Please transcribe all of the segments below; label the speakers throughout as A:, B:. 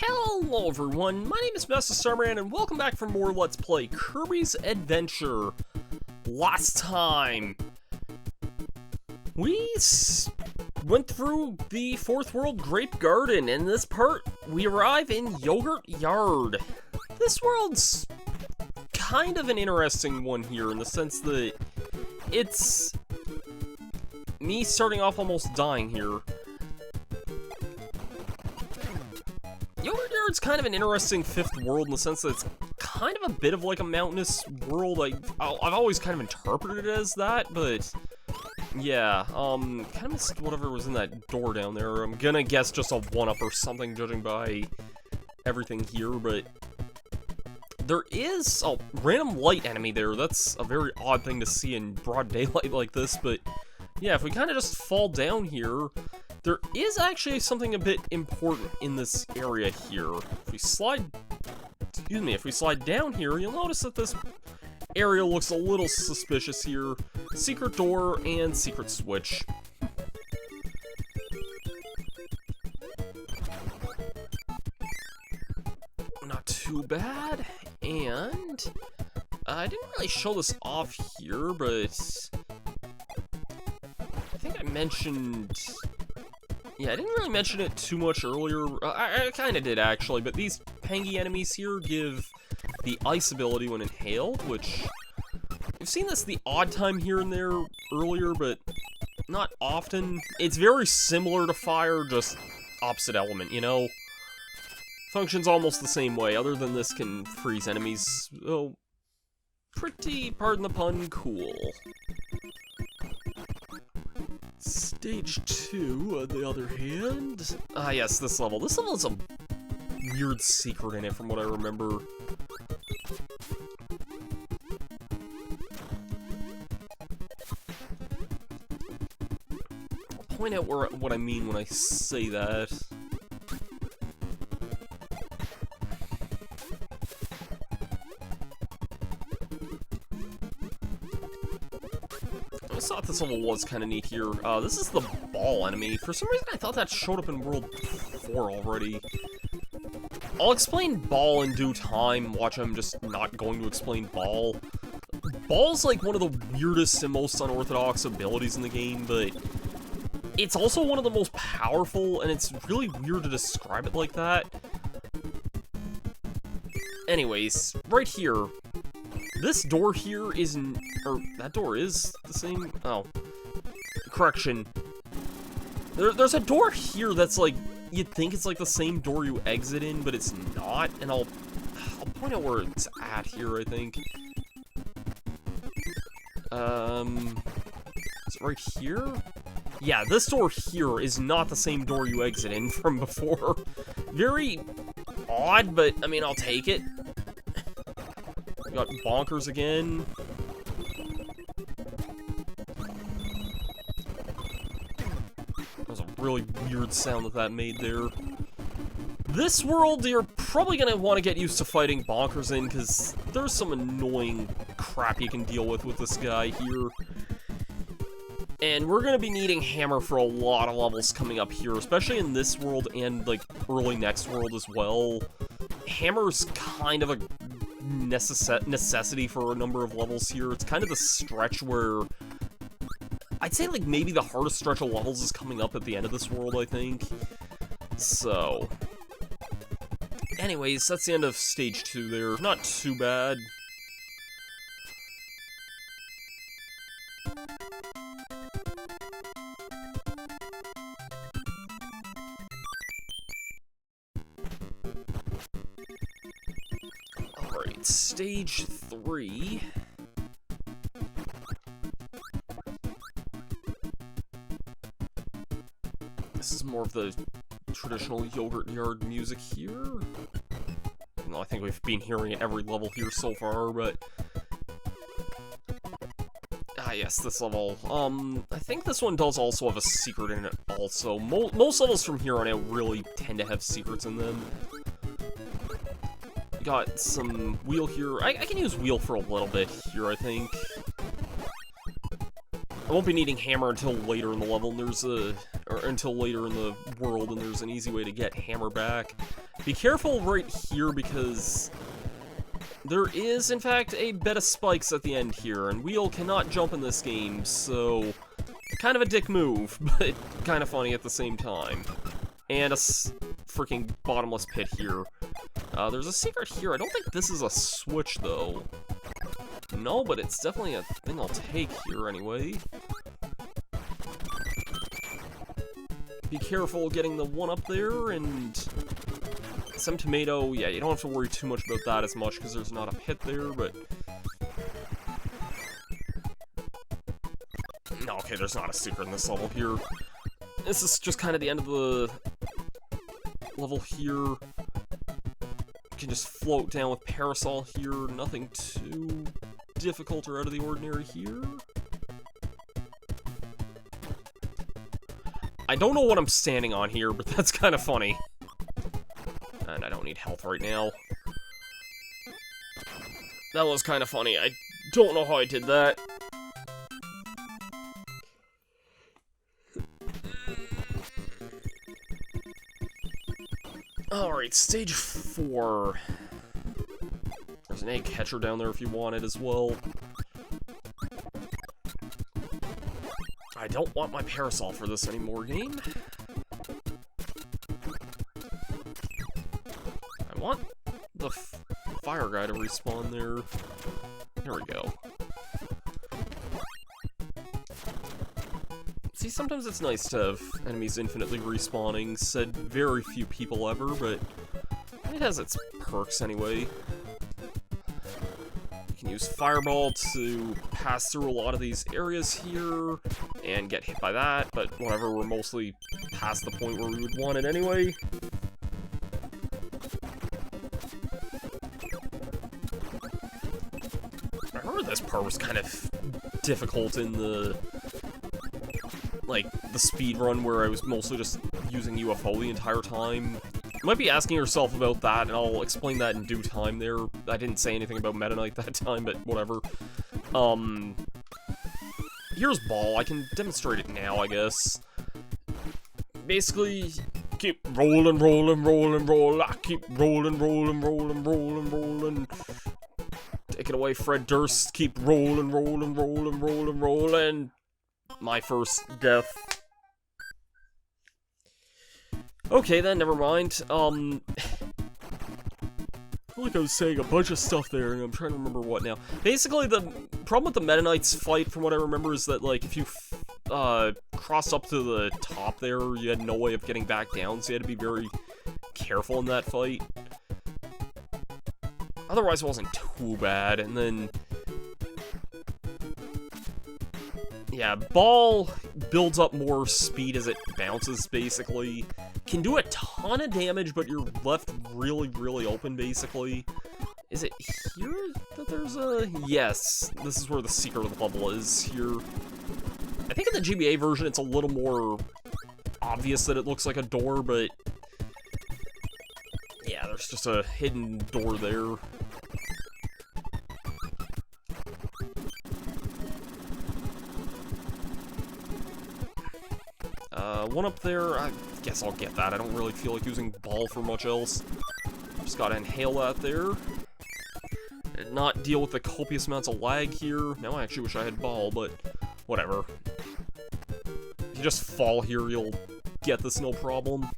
A: Hello everyone, my name is Masterstarman and welcome back for more Let's Play Kirby's Adventure. Last time, we went through the Fourth World Grape Garden. In this part, we arrive in Yogurt Yard. This world's kind of an interesting one here in the sense that it's me starting off almost dying here. Yogurt Yard's kind of an interesting fifth world in the sense that it's kind of a bit of like a mountainous world. I've always kind of interpreted it as that, but yeah, kind of missed whatever was in that door down there. I'm gonna guess just a one-up or something, judging by everything here, but there is a random light enemy there. That's a very odd thing to see in broad daylight like this, but yeah, if we kind of just fall down here, there is actually something a bit important in this area here. If we slide, if we slide down here, you'll notice that this area looks a little suspicious here. Secret door and secret switch. Not too bad, and I didn't really show this off here, but I think I mentioned... Yeah, I didn't really mention it too much earlier. I kind of did, actually, but these Pangy enemies here give the ice ability when inhaled, which... We've seen this the odd time here and there earlier, but not often. It's very similar to fire, just opposite element, you know? Functions almost the same way, other than this can freeze enemies. Oh, pretty, pardon the pun, cool. Stage 2, on the other hand... yes, this level. This level has a weird secret in it, from what I remember. I'll point out what I mean when I say that. I thought this level was kind of neat here. This is the ball enemy. For some reason, I thought that showed up in World 4 already. I'll explain ball in due time. Watch, I'm just not going to explain ball. Ball's like one of the weirdest and most unorthodox abilities in the game, but it's also one of the most powerful, and it's really weird to describe it like that. Anyways, right here. This door here isn't, or that door is the same, oh, correction. There's a door here that's like, you'd think it's like the same door you exit in, but it's not, and I'll point out where it's at here, I think. Is it right here? Yeah, this door here is not the same door you exit in from before. Very odd, but, I mean, I'll take it. Got bonkers again. That was a really weird sound that made there. This world, you're probably gonna want to get used to fighting bonkers in, because there's some annoying crap you can deal with this guy here. And we're gonna be needing Hammer for a lot of levels coming up here, especially in this world and, like, early next world as well. Hammer's kind of a necessity for a number of levels here. It's kind of the stretch where I'd say like maybe the hardest stretch of levels is coming up at the end of this world, I think. So anyways, that's the end of stage 2 there. Not too bad. Stage 3. This is more of the traditional Yogurt Yard music here. You know, I think we've been hearing it every level here so far, but... yes, this level. I think this one does also have a secret in it also. Most levels from here on out really tend to have secrets in them. Got some wheel here. I can use wheel for a little bit here, I think. I won't be needing Hammer until later in the level, and there's a... or until later in the world, and there's an easy way to get Hammer back. Be careful right here, because there is, in fact, a bed of spikes at the end here, and Wheel cannot jump in this game, so kind of a dick move, but kind of funny at the same time. And a freaking bottomless pit here. There's a secret here. I don't think this is a switch, though. No, but it's definitely a thing I'll take here anyway. Be careful getting the one up there, and some tomato. Yeah, you don't have to worry too much about that as much, because there's not a pit there, but... No, okay, there's not a secret in this level here. This is just kind of the end of the level here. You can just float down with Parasol here. Nothing too difficult or out of the ordinary here. I don't know what I'm standing on here, but that's kind of funny. And I don't need health right now. That was kind of funny. I don't know how I did that. Alright, stage 4. There's an egg catcher down there if you want it as well. I don't want my Parasol for this anymore, game. I want the fire guy to respawn there. There we go. See, sometimes it's nice to have enemies infinitely respawning, said very few people ever, but it has its perks anyway. You can use Fireball to pass through a lot of these areas here, and get hit by that, but whatever, we're mostly past the point where we would want it anyway. I remember this part was kind of difficult in the... like, the speed run where I was mostly just using UFO the entire time. You might be asking yourself about that, and I'll explain that in due time there. I didn't say anything about Meta Knight that time, but whatever. Here's Ball. I can demonstrate it now, I guess. Basically, keep rolling, rolling, rolling, roll. I keep rolling, rolling, rolling, rolling, rolling. Take it away, Fred Durst. Keep rolling, rolling, rolling, rolling, rolling. My first death. Okay, then, never mind. I feel like I was saying a bunch of stuff there, and I'm trying to remember what now. Basically, the problem with the Meta Knight's fight, from what I remember, is that, like, if you, crossed up to the top there, you had no way of getting back down, so you had to be very careful in that fight. Otherwise, it wasn't too bad, and then... yeah, Ball builds up more speed as it bounces, basically. Can do a ton of damage, but you're left really, really open, basically. Is it here that there's a... yes, this is where the secret of the level is, here. I think in the GBA version, it's a little more obvious that it looks like a door, but... yeah, there's just a hidden door there. One up there, I guess I'll get that. I don't really feel like using Ball for much else. Just gotta inhale that there. And not deal with the copious amounts of lag here. Now I actually wish I had Ball, but whatever. If you just fall here, you'll get this no problem.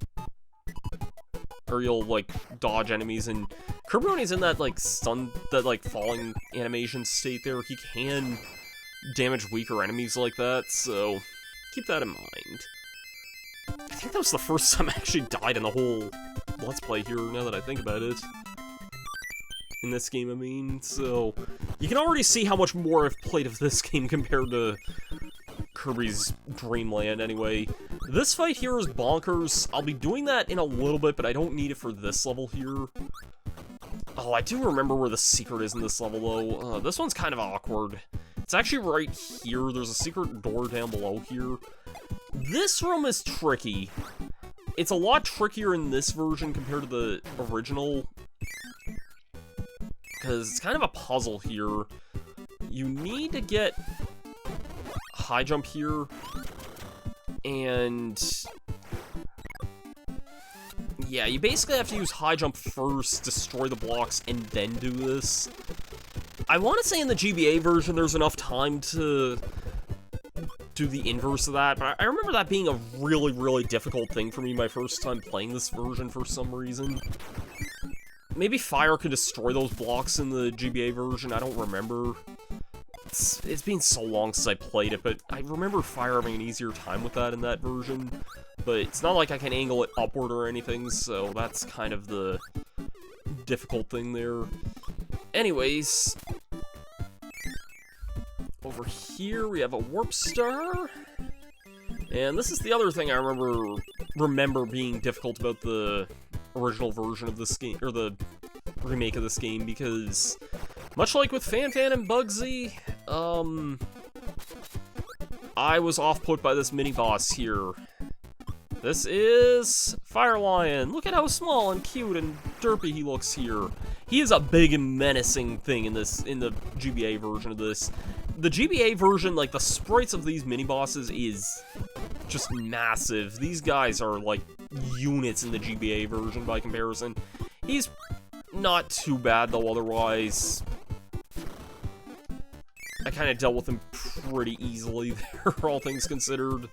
A: Or you'll, like, dodge enemies, and Kirby, when he's in that, like, stun, that, like, falling animation state there, he can damage weaker enemies like that, so keep that in mind. I think that was the first time I actually died in the whole Let's Play here, now that I think about it. In this game, I mean, so... you can already see how much more I've played of this game compared to Kirby's Dream Land, anyway. This fight here is bonkers. I'll be doing that in a little bit, but I don't need it for this level here. Oh, I do remember where the secret is in this level, though. This one's kind of awkward. It's actually right here. There's a secret door down below here. This room is tricky. It's a lot trickier in this version compared to the original. Because it's kind of a puzzle here. You need to get a high jump here. And... yeah, you basically have to use high jump first, destroy the blocks, and then do this. I want to say in the GBA version there's enough time to do the inverse of that, but I remember that being a really, really difficult thing for me my first time playing this version for some reason. Maybe fire could destroy those blocks in the GBA version, I don't remember. It's been so long since I played it, but I remember fire having an easier time with that in that version. But it's not like I can angle it upward or anything, so that's kind of the difficult thing there. Anyways, over here we have a warp star. And this is the other thing I remember being difficult about the original version of this game, or the remake of this game, because much like with Fan and Bugsy, I was off-put by this mini-boss here. This is Fire Lion. Look at how small and cute and derpy he looks here. He is a big and menacing thing in the GBA version of this. The GBA version, like, the sprites of these mini-bosses is just massive. These guys are, like, units in the GBA version by comparison. He's not too bad, though, otherwise. I kind of dealt with him pretty easily there, all things considered.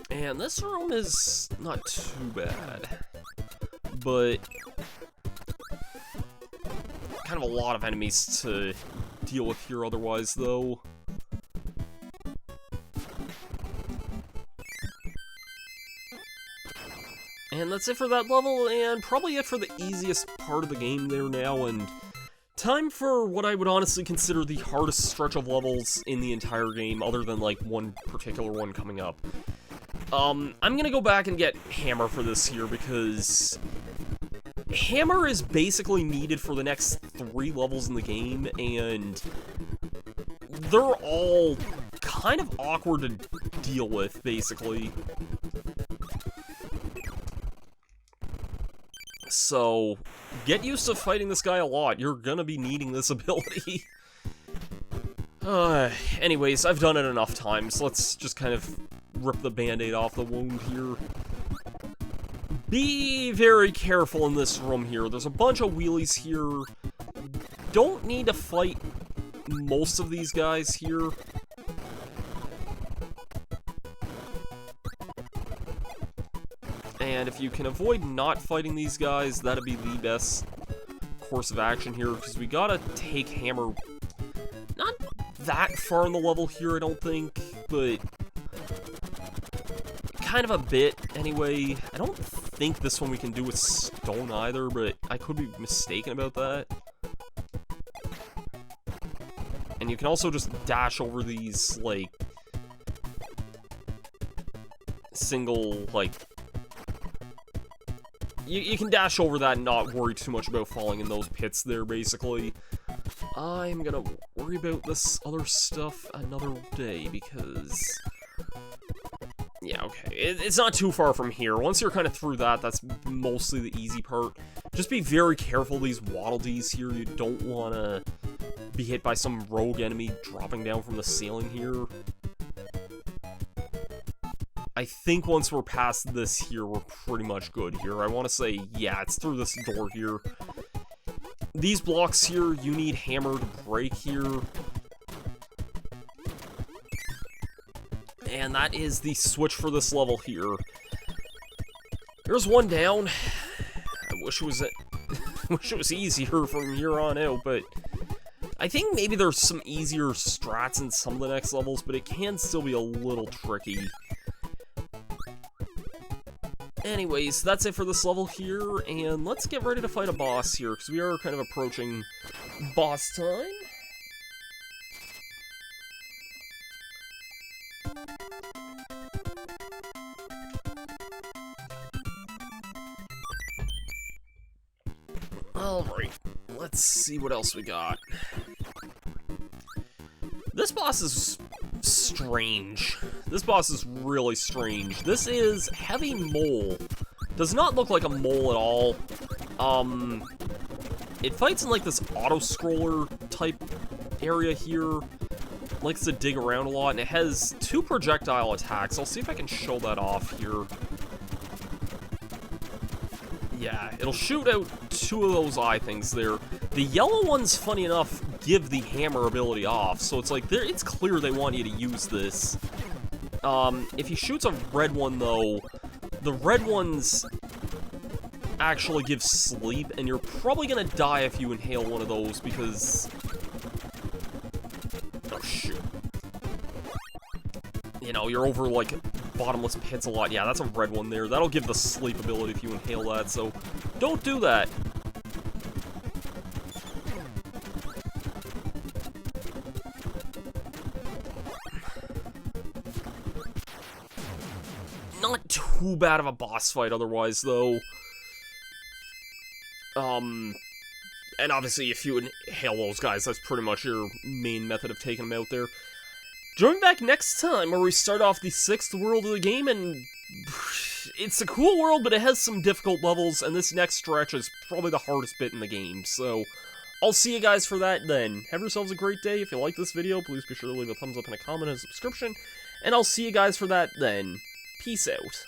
A: And this room is not too bad, but kind of a lot of enemies to deal with here otherwise, though. And that's it for that level, and probably it for the easiest part of the game there now, and time for what I would honestly consider the hardest stretch of levels in the entire game, other than, like, one particular one coming up. I'm gonna go back and get Hammer for this here, because Hammer is basically needed for the next 3 levels in the game, and they're all kind of awkward to deal with, basically. So, get used to fighting this guy a lot. You're gonna be needing this ability. Anyways, I've done it enough times. Let's just kind of rip the band-aid off the wound here. Be very careful in this room here. There's a bunch of wheelies here. Don't need to fight most of these guys here. And if you can avoid not fighting these guys, that'd be the best course of action here, because we gotta take Hammer not that far in the level here, I don't think, but kind of a bit, anyway. I don't think this one we can do with stone either, but I could be mistaken about that. And you can also just dash over these, like, single, like, you can dash over that and not worry too much about falling in those pits there, basically. I'm gonna worry about this other stuff another day, because yeah, okay. It's not too far from here. Once you're kind of through that, that's mostly the easy part. Just be very careful these Waddle Dees here. You don't want to be hit by some rogue enemy dropping down from the ceiling here. I think once we're past this here, we're pretty much good here. I want to say, yeah, it's through this door here. These blocks here, you need Hammer to break here. And that is the switch for this level here. There's one down. I wish it was wish it was easier from here on out, but I think maybe there's some easier strats in some of the next levels, but it can still be a little tricky. Anyways, that's it for this level here, and let's get ready to fight a boss here, because we are kind of approaching boss time. Alright, let's see what else we got. This boss is strange. This boss is really strange. This is Heavy Mole. Does not look like a mole at all. It fights in like this auto-scroller type area here. likes to dig around a lot, and it has 2 projectile attacks. I'll see if I can show that off here. Yeah, it'll shoot out 2 of those eye things there. The yellow ones, funny enough, give the hammer ability off, so it's like, it's clear they want you to use this. If he shoots a red one, though, the red ones actually give sleep, and you're probably gonna die if you inhale one of those, because... Oh, shoot. You know, you're over, like, bottomless pits a lot. Yeah, that's a red one there. That'll give the sleep ability if you inhale that, so don't do that. Not too bad of a boss fight otherwise, though. And obviously, if you inhale those guys, that's pretty much your main method of taking them out there. Join back next time, where we start off the 6th world of the game, and it's a cool world, but it has some difficult levels, and this next stretch is probably the hardest bit in the game, so I'll see you guys for that then. Have yourselves a great day. If you like this video, please be sure to leave a thumbs up and a comment and a subscription, and I'll see you guys for that then. Peace out.